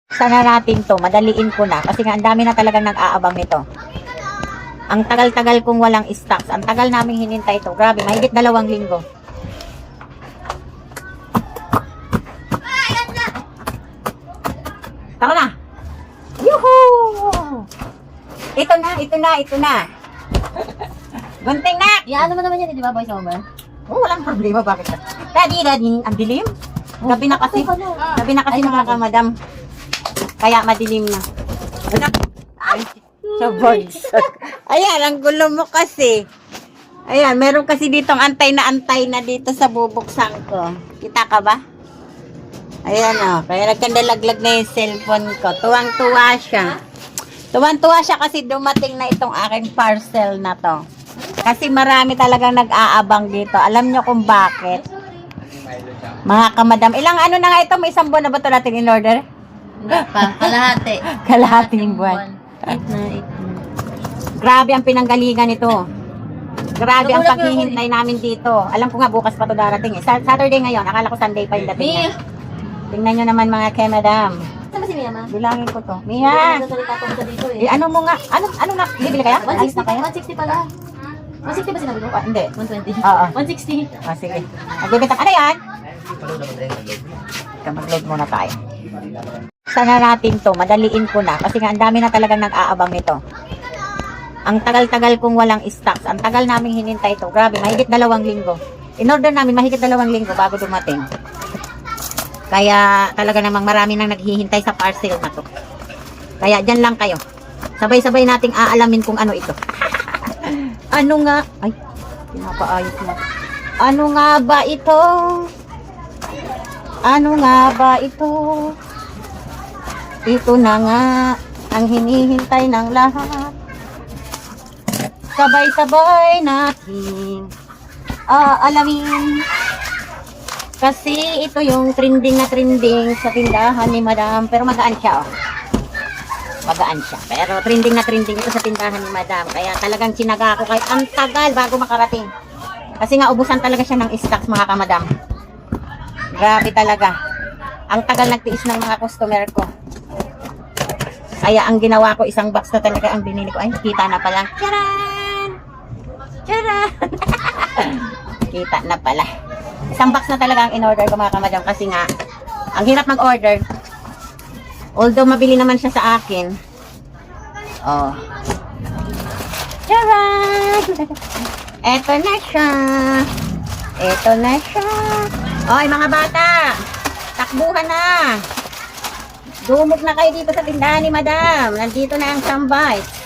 Sana natin to, madaliin ko na kasi nga ang dami na talagang nag-aabang nito. Ang tagal-tagal kong walang stocks. Ang tagal naming hinintay ito. Grabe, mahigit 2 linggo. Tara na! Yuhuu! Ito na. Gunting na! Ano mo naman yan, di ba, voice over? Oh, walang problema. Bakit? Daddy, ang dilim. Gabi na kasi mga kamadam. Kaya madilim na. Ay, sa voice. Ayan, ang gulo mo kasi. Ayan, meron kasi ditong antay na dito sa bubuksan ko. Kita ka ba? Ayan o. Kaya nagkandalaglag na yung cellphone ko. Tuwang-tuwa siya. Tuwang-tuwa siya kasi dumating na itong aking parcel na to. Kasi marami talagang nag-aabang dito. Alam nyo kung bakit? Mga kamadam. Ilang ano na nga ito? May 1 buwan na ba ito natin in order? Kalahati. Kalahating buwan. 8 na. Grabe ang pinanggalingan nito. Grabe ang paghihintay namin dito. Alam ko nga bukas pa ito darating eh. Saturday ngayon. Akala ko Sunday pa yung dating niya. Tingnan nyo naman mga kamadam. Saan ba si Mia, ma? Bilangin ko to. Mia! Nagsasalita ko sa dito eh. Eh, ano mo nga? Ano na? Bibili kaya? Alis na kaya? 160 pala. 160 ba sinabi ko? Hindi. 120. Oo. 160. Sige. Nagbibitang. Ano yan? Mag-load muna tayo. Sana natin to, madaliin ko na kasi nga ang dami na talagang nag-aabang nito. Ang tagal-tagal kong walang stocks. Ang tagal naming hinintay ito. Grabe, mahigit 2 linggo. In-order namin mahigit 2 linggo bago dumating. Kaya talaga namang marami nang naghihintay sa parcel na to. Kaya dyan lang kayo. Sabay-sabay nating aalamin kung ano ito. Ano nga? Ay, pinapaayos na. Ano nga ba ito? Ano nga ba ito? Ito na nga ang hinihintay ng lahat. Sabay-sabay natin aalamin. Kasi ito yung trending sa tindahan ni Madam. Pero magaan siya, oh. Magaan siya. Pero trending ito sa tindahan ni Madam. Kaya talagang sinaga ko kahit ang tagal bago makarating. Kasi nga ubusan talaga siya ng stocks, mga kamadam. Grabe talaga. Ang tagal nagtiis ng mga customer ko. Kaya ang ginawa ko, isang box na talaga ang binili ko. Ay, kita na pala. Charan! Charan! Kita na pala. Isang box na talaga ang in-order ko, mga kamadam. Kasi nga, ang hirap mag-order. Although mabili naman siya sa akin. Oh. Charan! Eto na siya. Eto na siya. Oy, mga bata. Takbuhan na. Dumog na kayo dito sa tindahan ni Madam. Nandito na ang sambites.